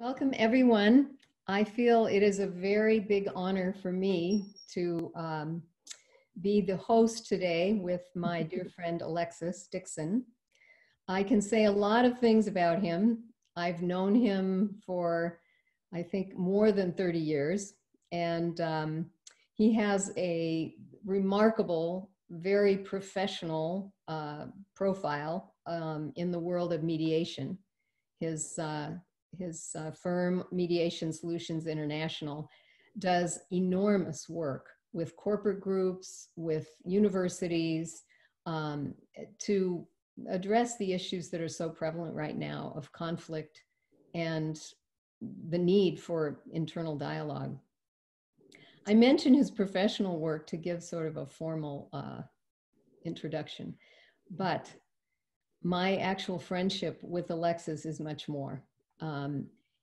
Welcome, everyone. I feel it is a very big honor for me to be the host today with my dear friend Alexis Dixon. I can say a lot of things about him. I've known him for, I think, more than 30 years, and he has a remarkable, very professional profile in the world of mediation. His firm, Mediation Solutions International, does enormous work with corporate groups, with universities, to address the issues that are so prevalent right now of conflict and the need for internal dialogue. I mention his professional work to give sort of a formal introduction, but my actual friendship with Alexis is much more.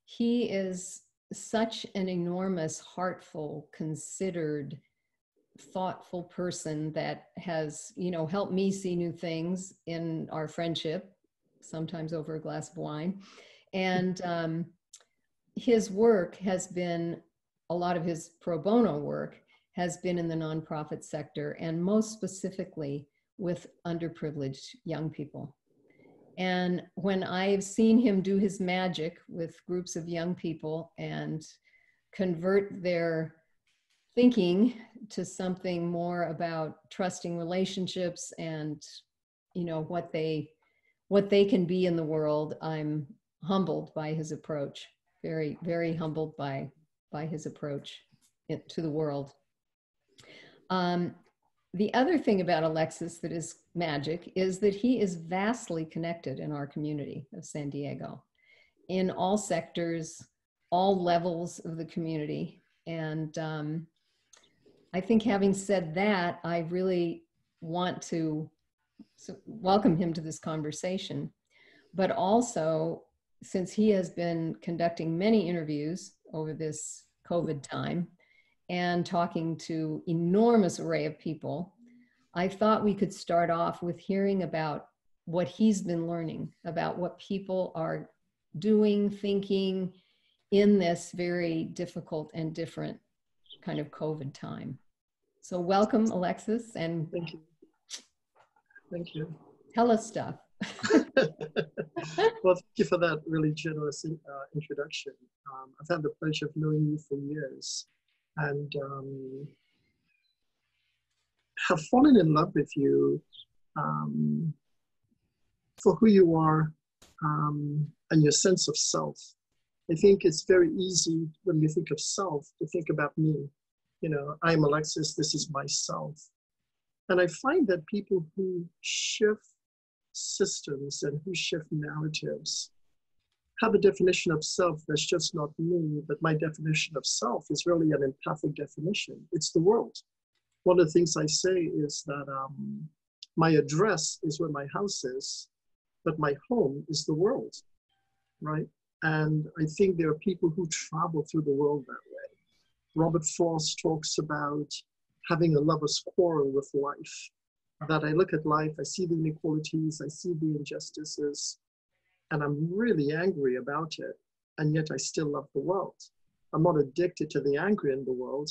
He is such an enormous, heartful, considered, thoughtful person that has, helped me see new things in our friendship, sometimes over a glass of wine. And his work has been, a lot of his pro bono work has been in the nonprofit sector, and most specifically with underprivileged young people. And when I've seen him do his magic with groups of young people and convert their thinking to something more about trusting relationships and, what they can be in the world, I'm humbled by his approach. Very, very humbled by his approach to the world. The other thing about Alexis that is magic is that he is vastly connected in our community of San Diego, in all sectors, all levels of the community. And I think, having said that, I really want to welcome him to this conversation. But also, since he has been conducting many interviews over this COVID time, and talking to enormous array of people, I thought we could start off with hearing about what he's been learning, about what people are doing, thinking in this very difficult and different kind of COVID time. So welcome, Alexis, and thank you. Thank you. Tell us stuff. Well, thank you for that really generous introduction. I've had the pleasure of knowing you for years, and have fallen in love with you for who you are and your sense of self. I think it's very easy when we think of self to think about me. I'm Alexis, this is myself. And I find that people who shift systems and who shift narratives have a definition of self that's just not me, but my definition of self is really an empathic definition. It's the world. One of the things I say is that my address is where my house is, but my home is the world, right? And I think there are people who travel through the world that way. Robert Frost talks about having a lover's quarrel with life, that I look at life, I see the inequalities, I see the injustices, and I'm really angry about it, and yet I still love the world. I'm not addicted to the anger in the world.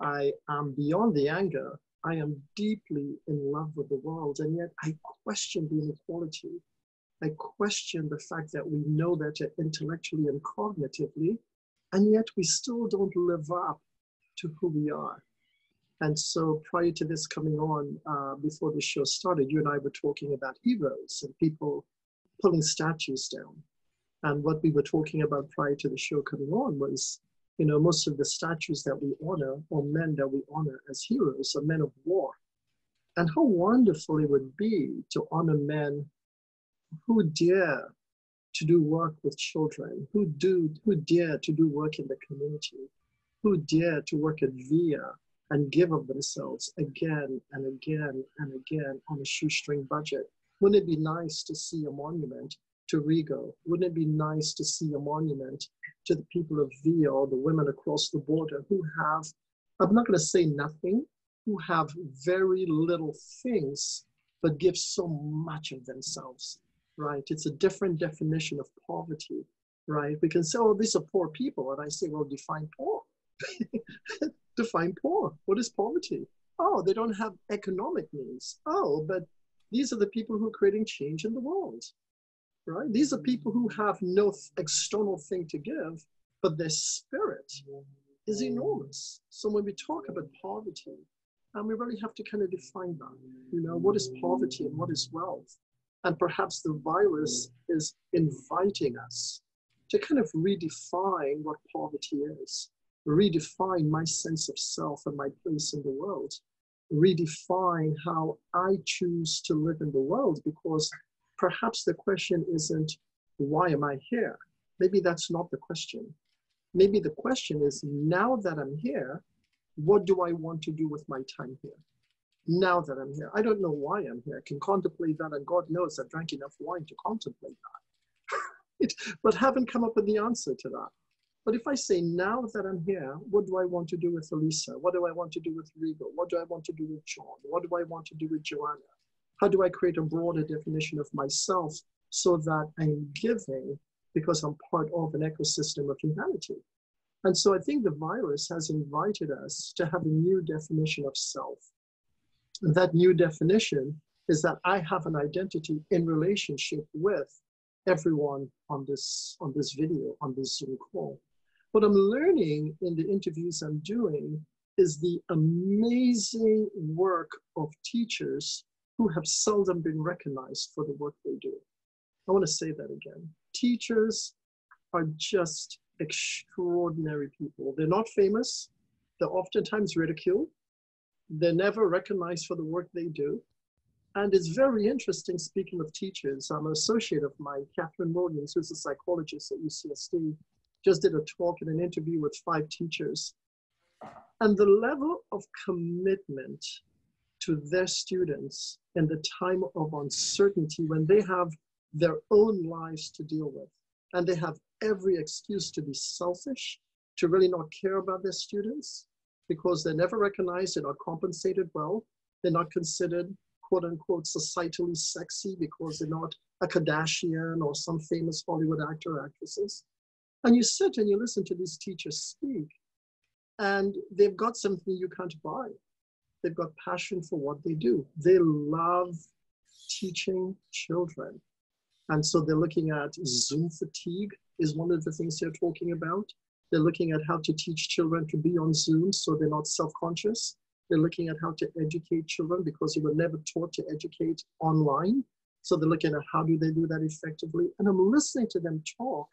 I am beyond the anger. I am deeply in love with the world, and yet I question the inequality. I question the fact that we know better intellectually and cognitively, and yet we still don't live up to who we are. And so prior to this coming on, before the show started, you and I were talking about heroes and people pulling statues down. And what we were talking about prior to the show coming on was, most of the statues that we honor, or men that we honor as heroes, are men of war. And how wonderful it would be to honor men who dare to do work with children, who dare to do work in the community, who dare to work at VIA and give of themselves again and again and again on a shoestring budget. Wouldn't it be nice to see a monument to Rigo? Wouldn't it be nice to see a monument to the people of VIA or the women across the border who have, I'm not going to say nothing, who have very little things, but give so much of themselves, right? It's a different definition of poverty. right? We can say, oh, these are poor people. And I say, well, define poor. Define poor. What is poverty? Oh, they don't have economic means. Oh, but these are the people who are creating change in the world, right? These are people who have no external thing to give, but their spirit is enormous. So when we talk about poverty, we really have to kind of define that. You know, what is poverty and what is wealth? And perhaps the virus is inviting us to kind of redefine what poverty is, redefine my sense of self and my place in the world, redefine how I choose to live in the world, because perhaps the question isn't, why am I here? Maybe that's not the question. Maybe the question is, now that I'm here, what do I want to do with my time here? Now that I'm here, I don't know why I'm here. I can contemplate that, and God knows I've drank enough wine to contemplate that. But haven't come up with the answer to that. But if I say, now that I'm here, what do I want to do with Elisa? What do I want to do with Regal? What do I want to do with John? What do I want to do with Joanna? How do I create a broader definition of myself so that I'm giving because I'm part of an ecosystem of humanity? And so I think the virus has invited us to have a new definition of self. And that new definition is that I have an identity in relationship with everyone on this video, on this Zoom call. What I'm learning in the interviews I'm doing is the amazing work of teachers who have seldom been recognized for the work they do. I want to say that again. Teachers are just extraordinary people. They're not famous. They're oftentimes ridiculed. They're never recognized for the work they do. And it's very interesting, speaking of teachers, I'm an associate of mine, Catherine Williams, who's a psychologist at UCSD, just did a talk and an interview with 5 teachers. And the level of commitment to their students in the time of uncertainty, when they have their own lives to deal with, and they have every excuse to be selfish, to really not care about their students, because they're never recognized, they're not compensated well, they're not considered, quote unquote, societally sexy because they're not a Kardashian or some famous Hollywood actor or actresses. And you sit and you listen to these teachers speak, and they've got something you can't buy. They've got passion for what they do. They love teaching children. And so they're looking at Zoom fatigue is one of the things they're talking about. They're looking at how to teach children to be on Zoom so they're not self-conscious. They're looking at how to educate children because they were never taught to educate online. So they're looking at how do they do that effectively. And I'm listening to them talk,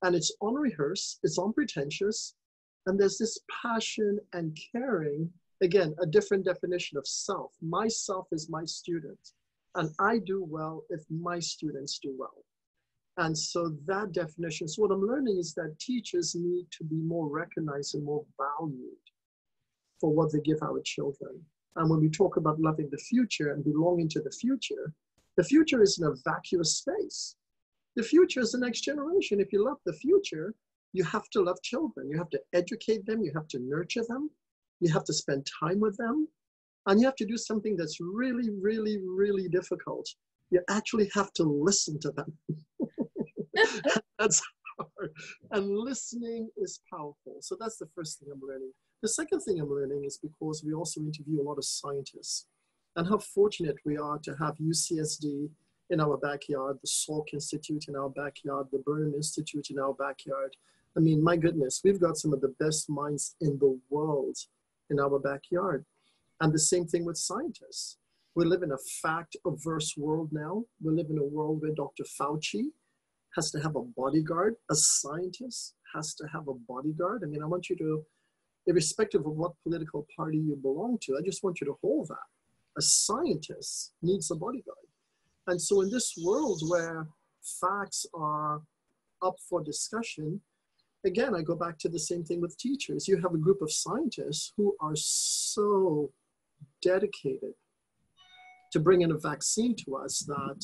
and it's unrehearsed, it's unpretentious, and there's this passion and caring. Again, a different definition of self. Myself is my student, and I do well if my students do well. And so that definition, so what I'm learning is that teachers need to be more recognized and more valued for what they give our children. And when we talk about loving the future and belonging to the future isn't a vacuous space. The future is the next generation. If you love the future, you have to love children. You have to educate them. You have to nurture them. You have to spend time with them. And you have to do something that's really, really, really difficult. You actually have to listen to them. That's hard. And listening is powerful. So that's the first thing I'm learning. The second thing I'm learning is because we also interview a lot of scientists, and how fortunate we are to have UCSD in our backyard, the Salk Institute in our backyard, the Burnham Institute in our backyard. I mean, my goodness, we've got some of the best minds in the world in our backyard. And the same thing with scientists. We live in a fact-averse world now. We live in a world where Dr. Fauci has to have a bodyguard. A scientist has to have a bodyguard. I mean, I want you to, irrespective of what political party you belong to, I just want you to hold that. A scientist needs a bodyguard. And so in this world where facts are up for discussion, again, I go back to the same thing with teachers. You have a group of scientists who are so dedicated to bring in a vaccine to us that,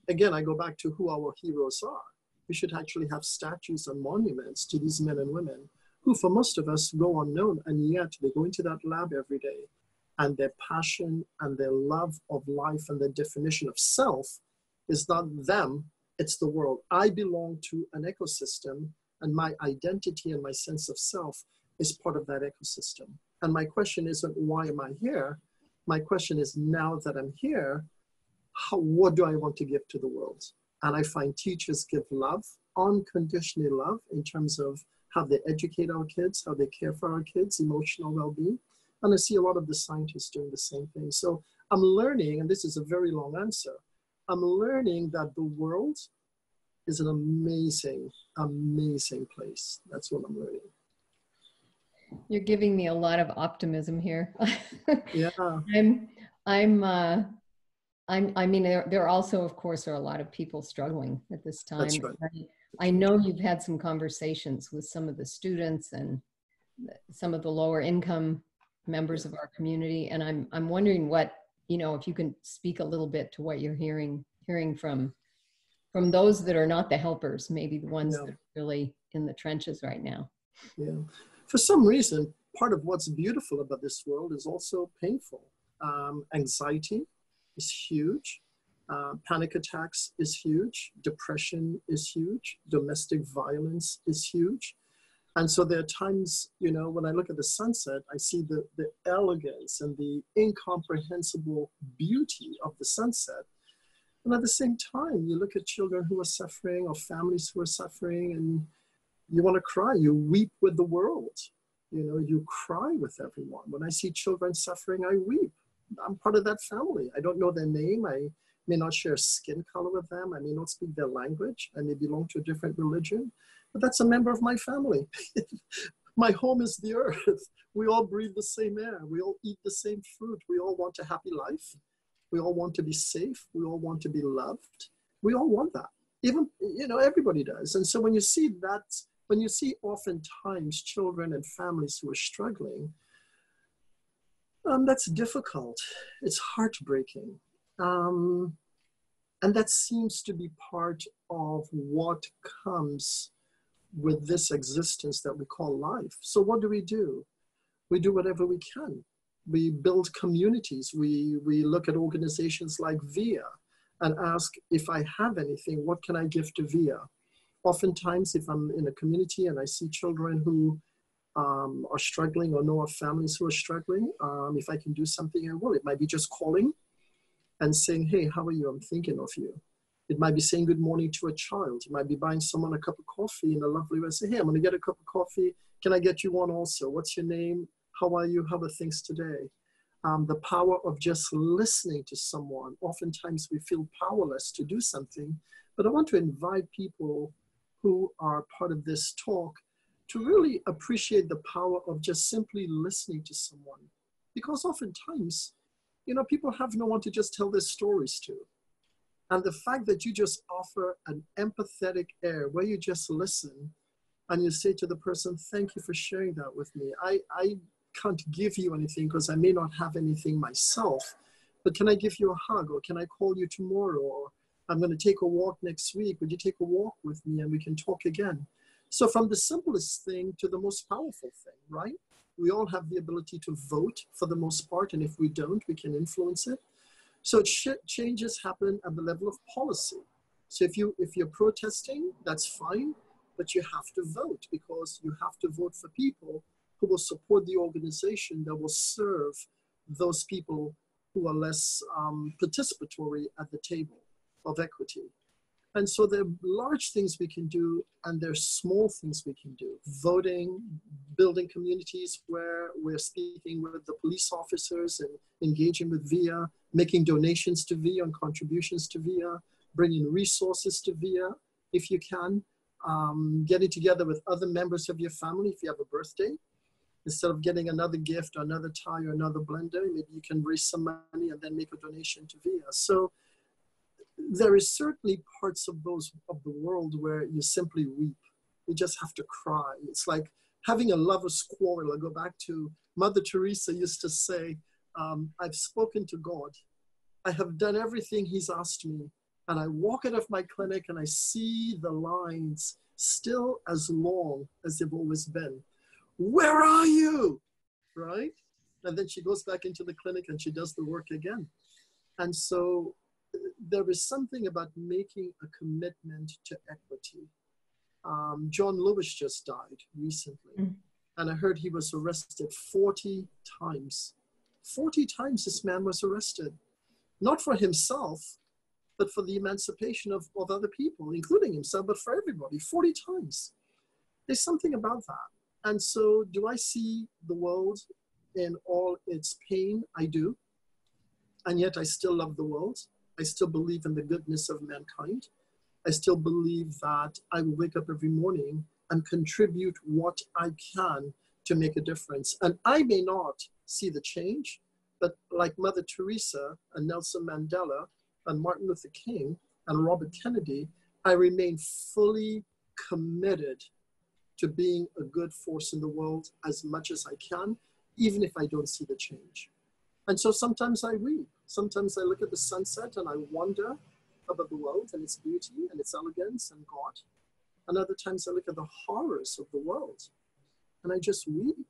again, I go back to who our heroes are. We should actually have statues and monuments to these men and women who, for most of us, go unknown, and yet they go into that lab every day, and their passion and their love of life and their definition of self is not them, it's the world. I belong to an ecosystem, and my identity and my sense of self is part of that ecosystem. And my question isn't, why am I here? My question is, now that I'm here, what do I want to give to the world? And I find teachers give love, unconditional love, in terms of how they educate our kids, how they care for our kids, emotional well-being. And I see a lot of the scientists doing the same thing. So I'm learning, and this is a very long answer, I'm learning that the world is an amazing, amazing place. That's what I'm learning. You're giving me a lot of optimism here. Yeah. I mean, there also, of course, are a lot of people struggling at this time. That's right. I know you've had some conversations with some of the students and some of the lower income members of our community, and I'm wondering what, you know, if you can speak a little bit to what you're hearing from those that are not the helpers, maybe the ones that are really in the trenches right now. Yeah. For some reason, part of what's beautiful about this world is also painful. Anxiety is huge. Panic attacks is huge. Depression is huge. Domestic violence is huge. And so there are times, you know, when I look at the sunset, I see the elegance and the incomprehensible beauty of the sunset. And at the same time, you look at children who are suffering or families who are suffering, and you want to cry. You weep with the world. You know, you cry with everyone. When I see children suffering, I weep. I'm part of that family. I don't know their name. I may not share skin color with them. I may not speak their language. I may belong to a different religion, but that's a member of my family. My home is the earth. We all breathe the same air. We all eat the same fruit. We all want a happy life. We all want to be safe. We all want to be loved. We all want that. Even, you know, everybody does. And so when you see that, when you see oftentimes children and families who are struggling, that's difficult. It's heartbreaking. And that seems to be part of what comes with this existence that we call life. So what do? We do whatever we can. We build communities. We look at organizations like VIA and ask, if I have anything, what can I give to VIA? Oftentimes, if I'm in a community and I see children who are struggling or know of families who are struggling, if I can do something, I will. It might be just calling and saying, hey, how are you? I'm thinking of you. It might be saying good morning to a child. It might be buying someone a cup of coffee in a lovely way. Say, hey, I'm going to get a cup of coffee. Can I get you one also? What's your name? How are you? How are things today? The power of just listening to someone. Oftentimes we feel powerless to do something, but I want to invite people who are part of this talk to really appreciate the power of just simply listening to someone. Because oftentimes, you know, people have no one to just tell their stories to. And the fact that you just offer an empathetic air where you just listen and you say to the person, thank you for sharing that with me. I can't give you anything because I may not have anything myself, but can I give you a hug, or can I call you tomorrow, or I'm going to take a walk next week. Would you take a walk with me and we can talk again? So from the simplest thing to the most powerful thing, right? We all have the ability to vote for the most part, and if we don't, we can influence it. So changes happen at the level of policy. So if you're protesting, that's fine, but you have to vote, because you have to vote for people who will support the organization that will serve those people who are less participatory at the table of equity. And so there are large things we can do, and there are small things we can do. Voting, building communities where we're speaking with the police officers and engaging with VIA, making donations to VIA and contributions to VIA, bringing resources to VIA if you can, getting together with other members of your family if you have a birthday. Instead of getting another gift or another tie or another blender, maybe you can raise some money and then make a donation to VIA. So there is certainly parts of the world where you simply weep. You just have to cry. It's like having a lover's quarrel. I go back to Mother Teresa used to say, I've spoken to God. I have done everything he's asked me. And I walk out of my clinic and I see the lines still as long as they've always been. Where are you? Right? And then she goes back into the clinic and she does the work again. And so there is something about making a commitment to equity. John Lewis just died recently, and I heard he was arrested 40 times. 40 times this man was arrested, not for himself, but for the emancipation of other people, including himself, but for everybody, 40 times. There's something about that. And so do I see the world in all its pain? I do. And yet I still love the world. I still believe in the goodness of mankind. I still believe that I will wake up every morning and contribute what I can to make a difference. And I may not see the change, but like Mother Teresa and Nelson Mandela and Martin Luther King and Robert Kennedy, I remain fully committed to being a good force in the world as much as I can, even if I don't see the change. And so sometimes I weep. Sometimes I look at the sunset and I wonder about the world and its beauty and its elegance and God. And other times I look at the horrors of the world and I just weep.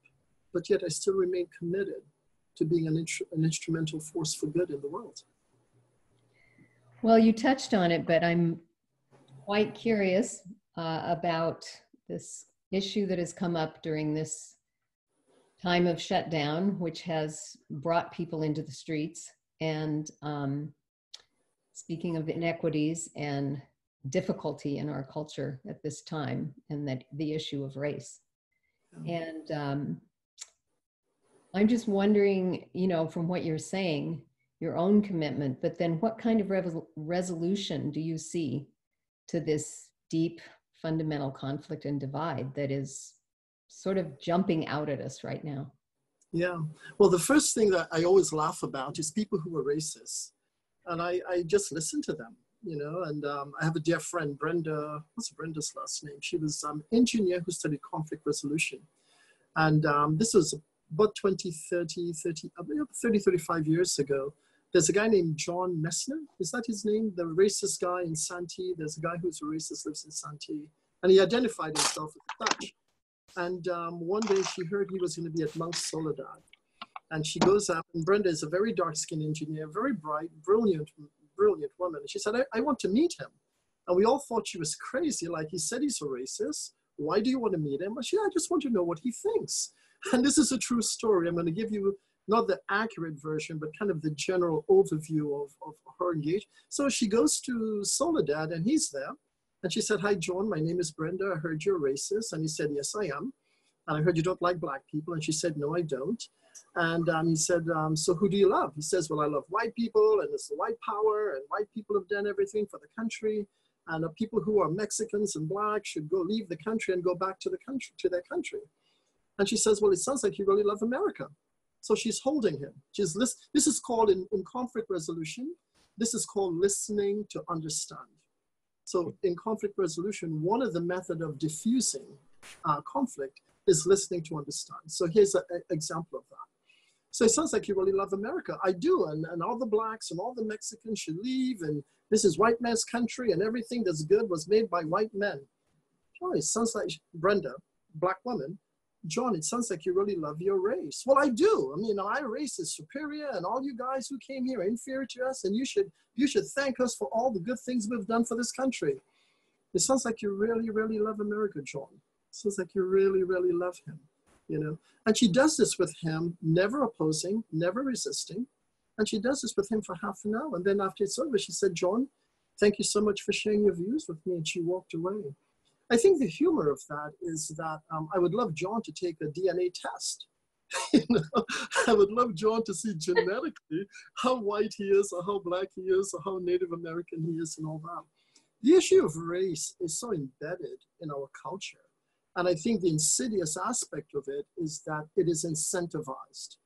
But yet I still remain committed to being an instrumental force for good in the world. Well, you touched on it, but I'm quite curious about this issue that has come up during this time of shutdown, which has brought people into the streets. And speaking of inequities and difficulty in our culture at this time, and that the issue of race. And I'm just wondering, you know, from what you're saying, your own commitment, but then what kind of resolution do you see to this deep fundamental conflict and divide that is sort of jumping out at us right now? Yeah, well, the first thing that I always laugh about is people who are racist. And I just listen to them, you know, and I have a dear friend, Brenda, what's Brenda's last name? She was an engineer who studied conflict resolution. And this was about 35 years ago. There's a guy named John Messner. Is that his name? The racist guy in Santee. There's a guy who's a racist, lives in Santee. And he identified himself as Dutch. And one day she heard he was going to be at Mount Soledad. And she goes up, and Brenda is a very dark-skinned engineer, very bright, brilliant woman. And she said, I want to meet him. And we all thought she was crazy. Like, he said he's a racist. Why do you want to meet him? But I just want to know what he thinks. And this is a true story. I'm going to give you not the accurate version, but kind of the general overview of her engagement. So she goes to Soledad, and he's there. And she said, hi, John, my name is Brenda. I heard you're racist. And he said, yes, I am. And I heard you don't like black people. And she said, no, I don't. And he said, so who do you love? He says, well, I love white people, and it's the white power, and white people have done everything for the country. And people who are Mexicans and black should leave the country and go back to their country. And she says, well, it sounds like you really love America. So she's holding him. This is called, in conflict resolution, this is called listening to understand. So in conflict resolution, one of the methods of diffusing conflict is listening to understand. So here's an example of that. So it sounds like you really love America. I do, and all the blacks and all the Mexicans should leave, and this is white man's country, and everything that's good was made by white men. Oh, it sounds like, Brenda, black woman, John, it sounds like you really love your race. Well, I do. I mean, our race is superior, and all you guys who came here are inferior to us, and you should thank us for all the good things we've done for this country. It sounds like you really, really love America, John. It sounds like you really, really love him, you know. And she does this with him, never opposing, never resisting. And she does this with him for half an hour. And then after it's over, she said, John, thank you so much for sharing your views with me. And she walked away. I think the humor of that is that I would love John to take a DNA test. You know, I would love John to see genetically how white he is, or how black he is, or how Native American he is, and all that. The issue of race is so embedded in our culture. And I think the insidious aspect of it is that it is incentivized.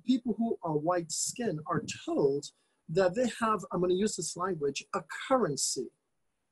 People who are white skinned are told that they have, I'm going to use this language, a currency.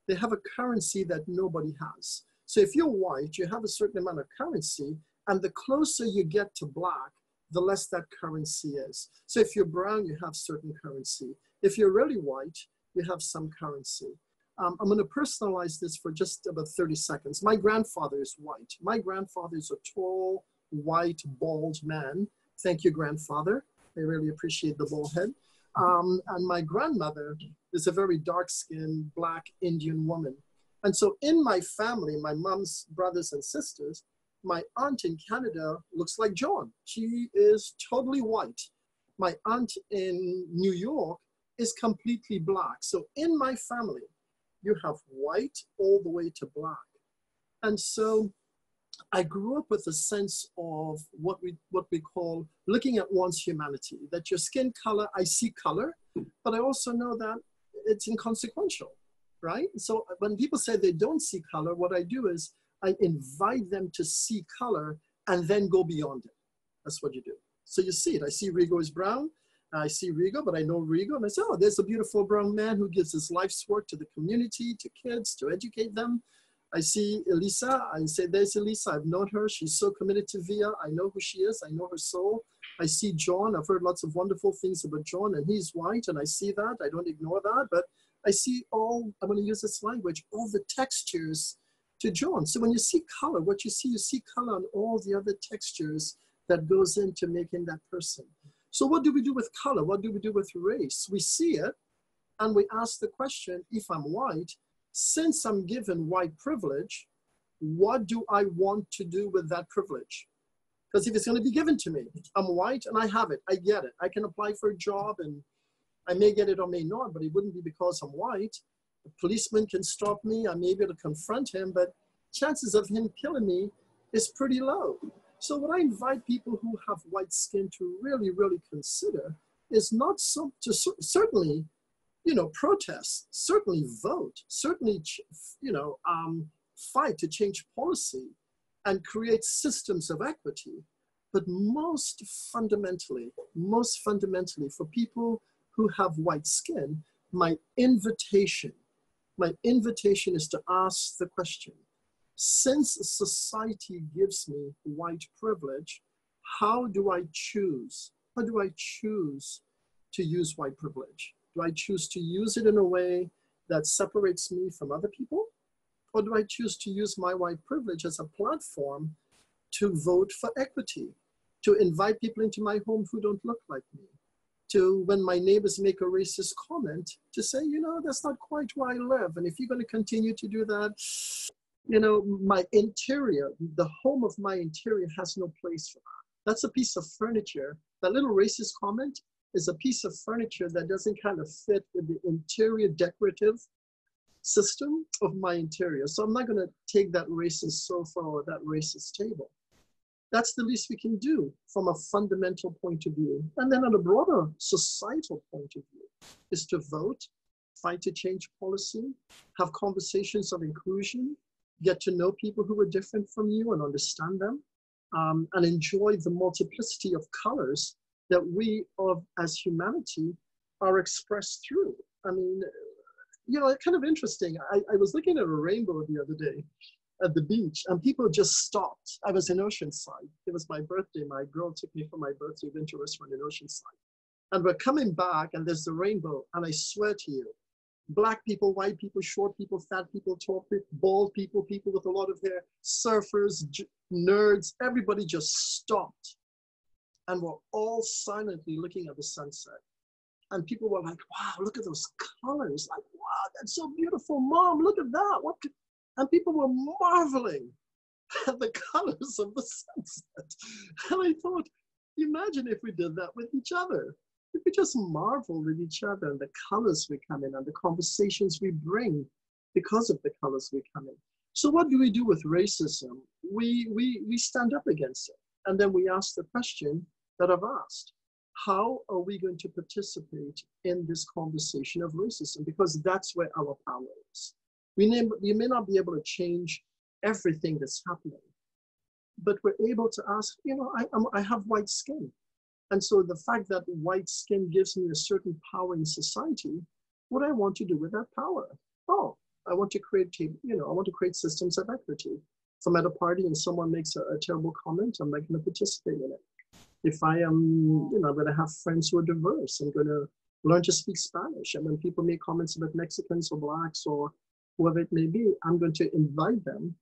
They have a currency that nobody has. So if you're white, you have a certain amount of currency, and the closer you get to black, the less that currency is. So if you're brown, you have certain currency. If you're really white, you have some currency. I'm going to personalize this for just about 30 seconds. My grandfather is white. My grandfather is a tall, white, bald man. Thank you, grandfather. I really appreciate the bald head. And my grandmother is a very dark-skinned, Black Indian woman. And so in my family, my mom's brothers and sisters, my aunt in Canada looks like John. She is totally white. My aunt in New York is completely Black. So in my family, you have white all the way to Black. And so I grew up with a sense of what we call looking at one's humanity, that your skin color, I see color, but I also know that it's inconsequential, right? So when people say they don't see color, what I do is I invite them to see color and then go beyond it. That's what you do. So you see it. I see Rigo is brown. I see Rigo, but I know Rigo. And I say, oh, there's a beautiful brown man who gives his life's work to the community, to kids, to educate them. I see Elisa, I say, there's Elisa, I've known her. She's so committed to VIA. I know who she is. I know her soul. I see John. I've heard lots of wonderful things about John, and he's white, and I see that. I don't ignore that, but I see all, I'm going to use this language, all the textures to John. So when you see color, what you see color on all the other textures that goes into making that person. So what do we do with color? What do we do with race? We see it, and we ask the question, if I'm white, since I'm given white privilege, what do I want to do with that privilege? Because if it's going to be given to me, I'm white and I have it, I get it. I can apply for a job and I may get it or may not, but it wouldn't be because I'm white. A policeman can stop me, I may be able to confront him, but chances of him killing me is pretty low. So what I invite people who have white skin to really, really consider is not so, to certainly, you know, protest, certainly vote, certainly, you know, fight to change policy and create systems of equity. But most fundamentally for people who have white skin, my invitation is to ask the question, since society gives me white privilege, how do I choose? How do I choose to use white privilege? Do I choose to use it in a way that separates me from other people? Or do I choose to use my white privilege as a platform to vote for equity, to invite people into my home who don't look like me, to, when my neighbors make a racist comment, to say, you know, that's not quite where I live. And if you're going to continue to do that, you know, my interior, the home of my interior has no place for that. That's a piece of furniture. That little racist comment is a piece of furniture that doesn't kind of fit with the interior decorative system of my interior. So I'm not going to take that racist sofa or that racist table. That's the least we can do from a fundamental point of view. And then on a broader societal point of view is to vote, fight to change policy, have conversations of inclusion, get to know people who are different from you and understand them, and enjoy the multiplicity of colors that we as humanity are expressed through. I mean, you know, it's kind of interesting. I was looking at a rainbow the other day at the beach and people just stopped. I was in Oceanside. It was my birthday. My girl took me for my birthday winter restaurant in Oceanside. And we're coming back and there's the rainbow. And I swear to you, Black people, white people, short people, fat people, tall people, bald people, people with a lot of hair, surfers, nerds, everybody just stopped. And we're all silently looking at the sunset. And people were like, wow, look at those colors. Like, wow, that's so beautiful. Mom, look at that. What could... And people were marveling at the colors of the sunset. And I thought, imagine if we did that with each other. If we just marvel with each other and the colors we come in and the conversations we bring because of the colors we come in. So what do we do with racism? We stand up against it. And then we ask the question that I've asked. How are we going to participate in this conversation of racism? Because that's where our power is. We may not be able to change everything that's happening, but we're able to ask, you know, I have white skin. And so the fact that white skin gives me a certain power in society, what I want to do with that power? Oh, I want to create, you know, I want to create systems of equity. If I'm at a party and someone makes a terrible comment, I'm not going to participate in it. If I am, you know, I'm going to have friends who are diverse, I'm going to learn to speak Spanish. And when people make comments about Mexicans or Blacks or whoever it may be, I'm going to invite them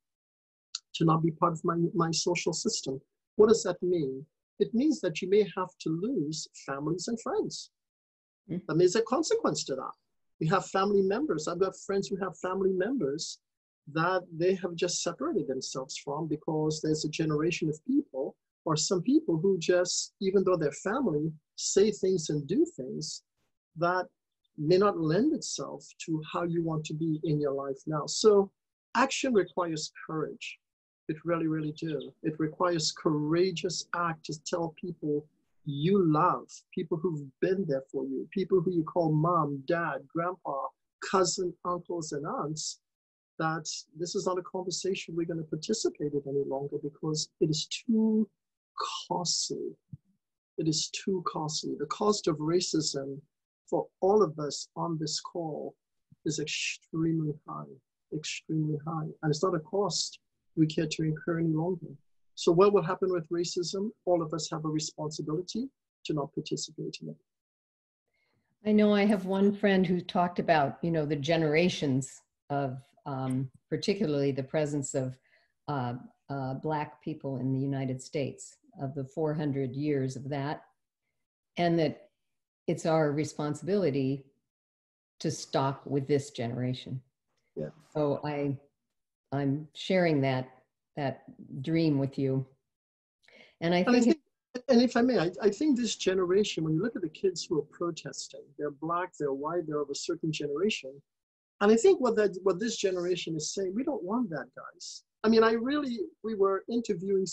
to not be part of my social system. What does that mean? It means that you may have to lose families and friends. Mm. I mean, there's a consequence to that. We have family members. I've got friends who have family members that they have just separated themselves from because there's a generation of people or some people who just, even though they're family, say things and do things that may not lend itself to how you want to be in your life now. So action requires courage. It really, really do. It requires courageous act to tell people you love, people who've been there for you, people who you call mom, dad, grandpa, cousin, uncles, and aunts, that this is not a conversation we're going to participate in any longer because it is too costly. It is too costly. The cost of racism for all of us on this call is extremely high, extremely high. And it's not a cost we care to incur any longer. So what will happen with racism? All of us have a responsibility to not participate in it. I know I have one friend who talked about, you know, the generations of particularly the presence of Black people in the United States, of the 400 years of that, and that it's our responsibility to stop with this generation. Yeah. So I'm sharing that dream with you. And I think, and if I may, I think this generation, when you look at the kids who are protesting, they're Black, they're white, they're of a certain generation. And I think what this generation is saying, we don't want that, guys. I mean, we were interviewing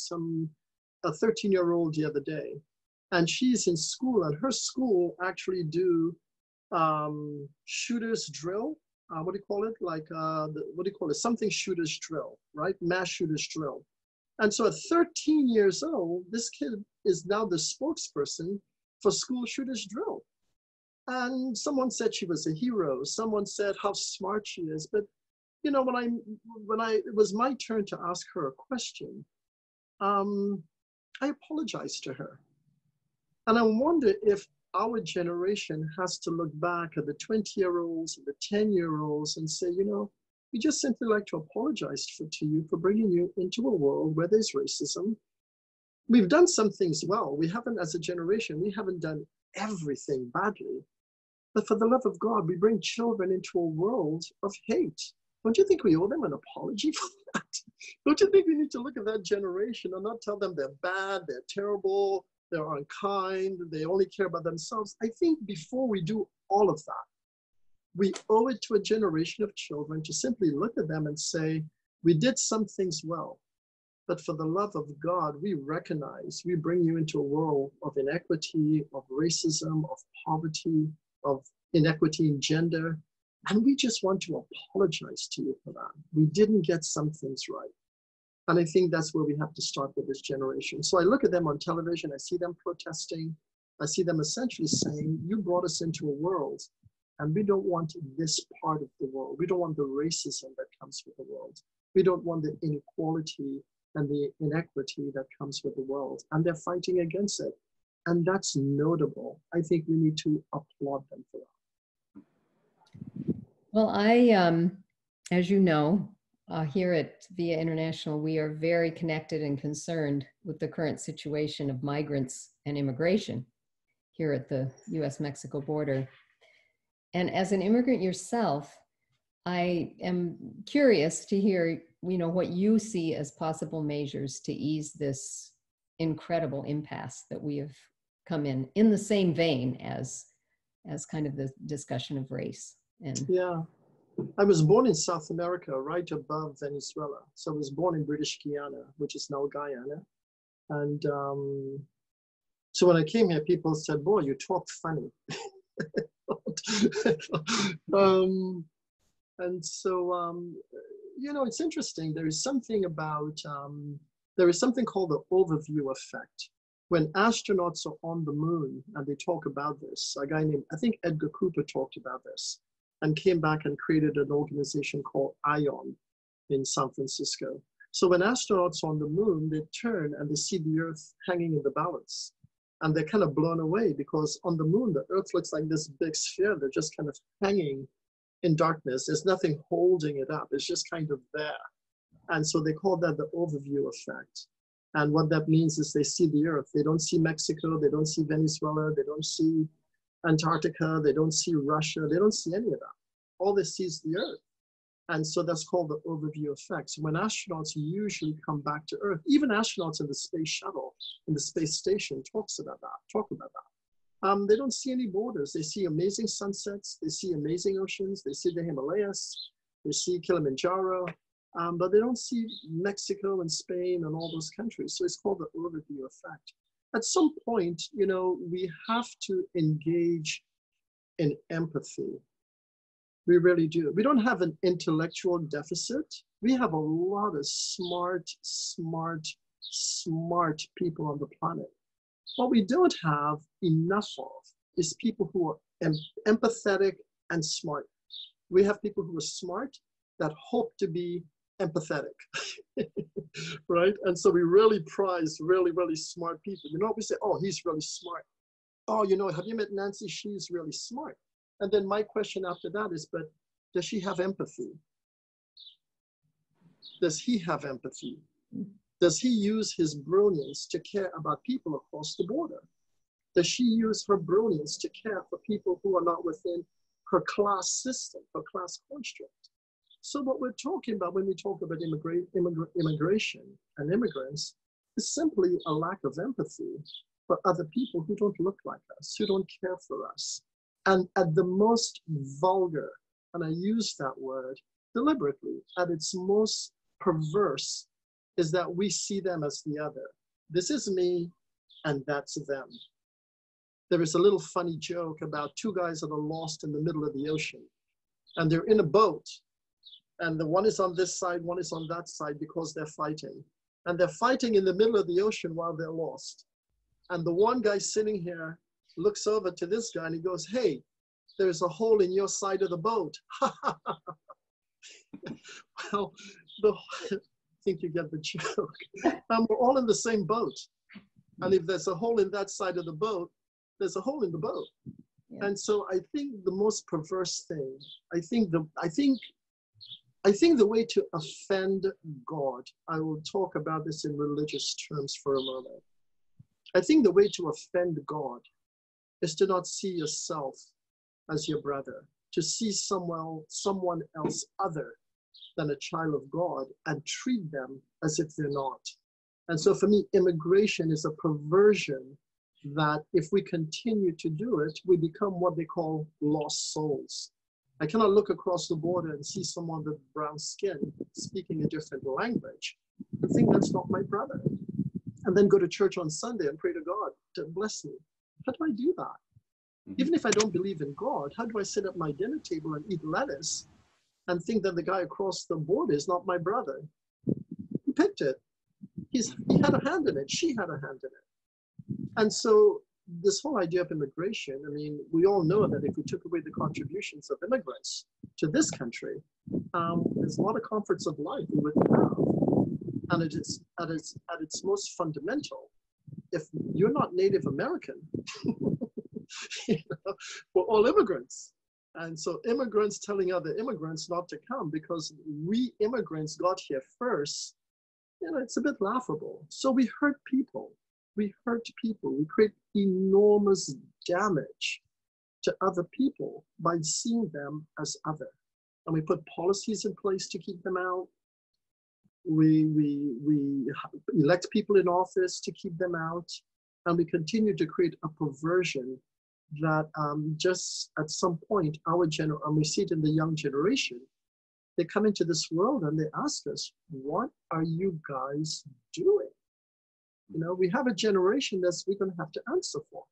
a 13-year-old the other day, and she's in school, and her school actually do shooters drill. What do you call it? Like, what do you call it? Something shooters drill, right? Mass shooters drill. And so at 13 years old, this kid is now the spokesperson for school shooters drill. And someone said she was a hero. Someone said how smart she is. But, you know, it was my turn to ask her a question, I apologized to her. And I wonder if our generation has to look back at the 20-year-olds and the 10-year-olds and say, you know, we just simply like to apologize to you for bringing you into a world where there's racism. We've done some things well. We haven't, as a generation, we haven't done everything badly. But for the love of God, we bring children into a world of hate. Don't you think we owe them an apology for that? Don't you think we need to look at that generation and not tell them they're bad, they're terrible, they're unkind, they only care about themselves? I think before we do all of that, we owe it to a generation of children to simply look at them and say, we did some things well, but for the love of God, we recognize we bring you into a world of inequity, of racism, of poverty, of inequity in gender, and we just want to apologize to you for that. We didn't get some things right. And I think that's where we have to start with this generation. So I look at them on television, I see them protesting, I see them essentially saying, you brought us into a world, and we don't want this part of the world. We don't want the racism that comes with the world. We don't want the inequality and the inequity that comes with the world. And they're fighting against it. And that's notable. I think we need to applaud them for that. well, I, as you know, here at Via International, we are very connected and concerned with the current situation of migrants and immigration here at the US-Mexico border. And as an immigrant yourself, I am curious to hear, you know, what you see as possible measures to ease this incredible impasse that we have come in the same vein as kind of the discussion of race. And yeah, I was born in South America, right above Venezuela. So I was born in British Guiana, which is now Guyana. And so when I came here, people said, boy, you talk funny. And so, you know, it's interesting. There is something about, there is something called the overview effect. When astronauts are on the moon and they talk about this, a guy named, I think Edgar Cooper talked about this and came back and created an organization called ION in San Francisco. So when astronauts are on the moon, they turn and they see the Earth hanging in the balance. And they're kind of blown away because on the moon, the Earth looks like this big sphere. They're just kind of hanging in darkness. There's nothing holding it up. It's just kind of there. And so they call that the overview effect. And what that means is they see the Earth. They don't see Mexico. They don't see Venezuela. They don't see Antarctica, they don't see Russia, they don't see any of that. All they see is the Earth. And so that's called the overview effect. So when astronauts usually come back to Earth, even astronauts in the space shuttle, in the space station, talk about that. They don't see any borders. They see amazing sunsets, they see amazing oceans, they see the Himalayas, they see Kilimanjaro, but they don't see Mexico and Spain and all those countries. So it's called the overview effect. At some point, you know, we have to engage in empathy. We really do. We don't have an intellectual deficit. We have a lot of smart people on the planet. What we don't have enough of is people who are empathetic and smart. We have people who are smart that hope to be empathetic, right? And so we really prize really, really smart people. You know, we say, oh, he's really smart. Oh, you know, have you met Nancy? She's really smart. And then my question after that is, but does she have empathy? Does he have empathy? Does he use his brilliance to care about people across the border? Does she use her brilliance to care for people who are not within her class system, her class construct? So what we're talking about when we talk about immigration and immigrants is simply a lack of empathy for other people who don't look like us, who don't care for us. And at the most vulgar, and I use that word deliberately, at its most perverse, is that we see them as the other. This is me, and that's them. There is a little funny joke about two guys that are lost in the middle of the ocean, and they're in a boat, and the one is on this side, one is on that side because they're fighting. And they're fighting in the middle of the ocean while they're lost. And the one guy sitting here looks over to this guy and he goes, hey, there's a hole in your side of the boat. Well, I think you get the joke. We're all in the same boat. And if there's a hole in that side of the boat, there's a hole in the boat. Yeah. And so I think the most perverse thing, I think the way to offend God, I will talk about this in religious terms for a moment. I think the way to offend God is to not see yourself as your brother, to see someone else other than a child of God and treat them as if they're not. And so for me, immigration is a perversion that if we continue to do it, we become what they call lost souls. I cannot look across the border and see someone with brown skin speaking a different language and think that's not my brother. And then go to church on Sunday and pray to God to bless me. How do I do that? Even if I don't believe in God, how do I sit at my dinner table and eat lettuce and think that the guy across the border is not my brother? He picked it. He had a hand in it. She had a hand in it. And so this whole idea of immigration, I mean, we all know that if we took away the contributions of immigrants to this country, there's a lot of comforts of life we wouldn't have. And it is at its most fundamental. If you're not Native American, you know, we're all immigrants. And so immigrants telling other immigrants not to come because we immigrants got here first, you know, it's a bit laughable. So we hurt people. We create enormous damage to other people by seeing them as other. And we put policies in place to keep them out. We elect people in office to keep them out. And we continue to create a perversion that just at some point, and we see it in the young generation, they come into this world and they ask us, what are you guys doing? You know, we have a generation that we're going to have to answer for.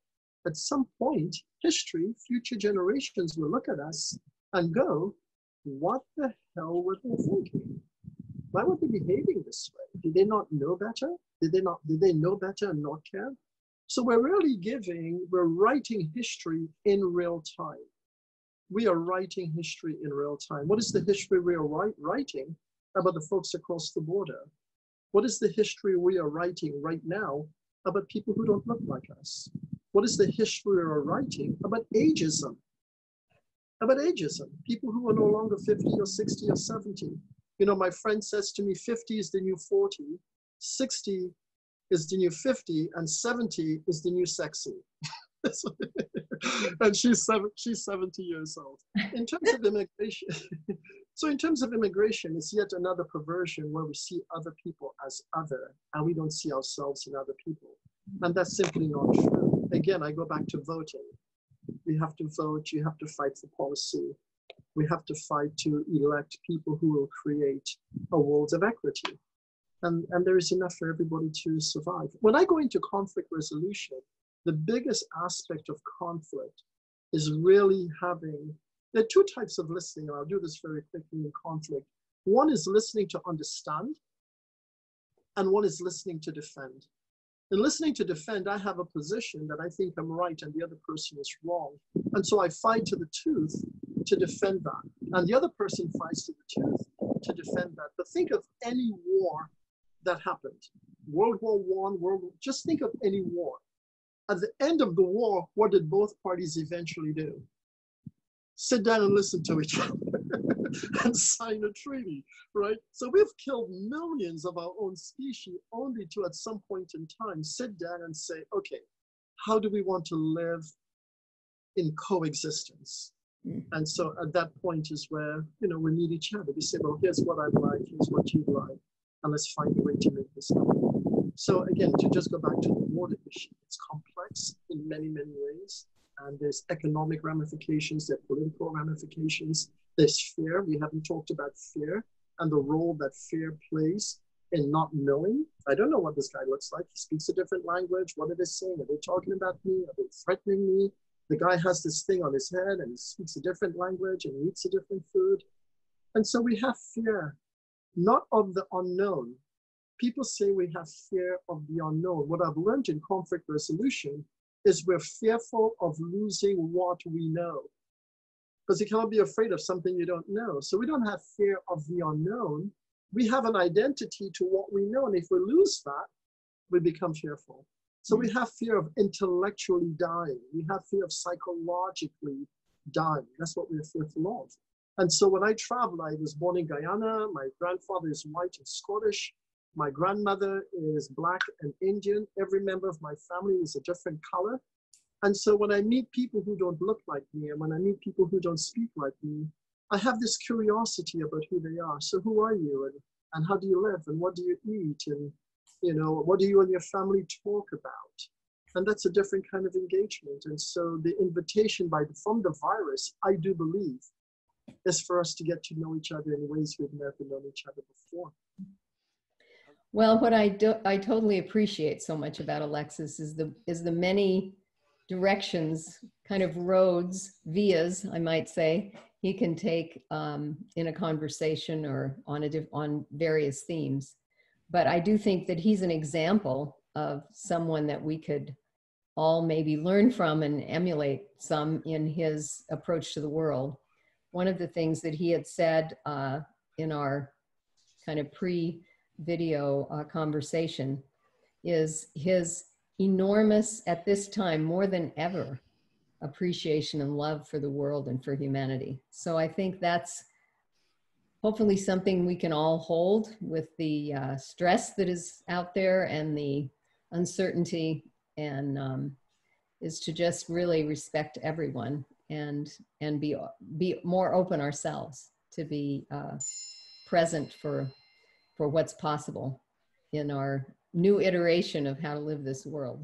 At some point, history, future generations will look at us and go, what the hell were they thinking? Why were they behaving this way? Did they not know better? Did they know better and not care? So we're writing history in real time. We are writing history in real time. What is the history we are writing about the folks across the border? What is the history we are writing right now about people who don't look like us? What is the history we are writing about ageism? About ageism, people who are no longer 50 or 60 or 70. You know, my friend says to me, 50 is the new 40, 60 is the new 50, and 70 is the new sexy. And she's 70 years old. In terms of immigration, so in terms of immigration, it's yet another perversion where we see other people as other, and we don't see ourselves in other people. And that's simply not true. Again, I go back to voting. We have to vote, you have to fight for policy. We have to fight to elect people who will create a world of equity. And there is enough for everybody to survive. When I go into conflict resolution, the biggest aspect of conflict is really having, there are two types of listening, and I'll do this very quickly in conflict. One is listening to understand, and one is listening to defend. In listening to defend, I have a position that I think I'm right and the other person is wrong. And so I fight to the tooth to defend that. And the other person fights to the tooth to defend that. But think of any war that happened. World War I, just think of any war. At the end of the war, what did both parties eventually do? Sit down and listen to each other and sign a treaty, right? So we've killed millions of our own species only to, at some point in time, sit down and say, okay, how do we want to live in coexistence? And so at that point is where, we meet each other. We say, well, here's what I'd like, here's what you'd like, and let's find a way to make this happen. So again, to just go back to the water issue, it's complex in many, many ways. And there's economic ramifications, there are political ramifications, there's fear. We haven't talked about fear and the role that fear plays in not knowing. I don't know what this guy looks like. He speaks a different language. What are they saying? Are they talking about me? Are they threatening me? The guy has this thing on his head and he speaks a different language and he eats a different food. And so we have fear, not of the unknown. People say we have fear of the unknown. What I've learned in conflict resolution is we're fearful of losing what we know. Because you cannot be afraid of something you don't know. So we don't have fear of the unknown. We have an identity to what we know. And if we lose that, we become fearful. So we have fear of intellectually dying. We have fear of psychologically dying. That's what we're fearful of. And so when I travel, I was born in Guyana. My grandfather is white and Scottish. My grandmother is Black and Indian. Every member of my family is a different color. And so when I meet people who don't look like me, and when I meet people who don't speak like me, I have this curiosity about who they are. So who are you? And how do you live? And what do you eat? And what do you and your family talk about? And that's a different kind of engagement. And so the invitation from the virus, I do believe, is for us to get to know each other in ways we've never known each other before. Well, what I totally appreciate so much about Alexis is the many directions, kind of roads, vias, I might say, he can take in a conversation or on various themes. But I do think that he's an example of someone that we could all maybe learn from and emulate some in his approach to the world. One of the things that he had said in our kind of pre-video conversation is his enormous, at this time, more than ever, appreciation and love for the world and for humanity. So I think that's hopefully something we can all hold with the stress that is out there and the uncertainty, and is to just really respect everyone and be more open ourselves, to be present for what's possible in our new iteration of how to live this world.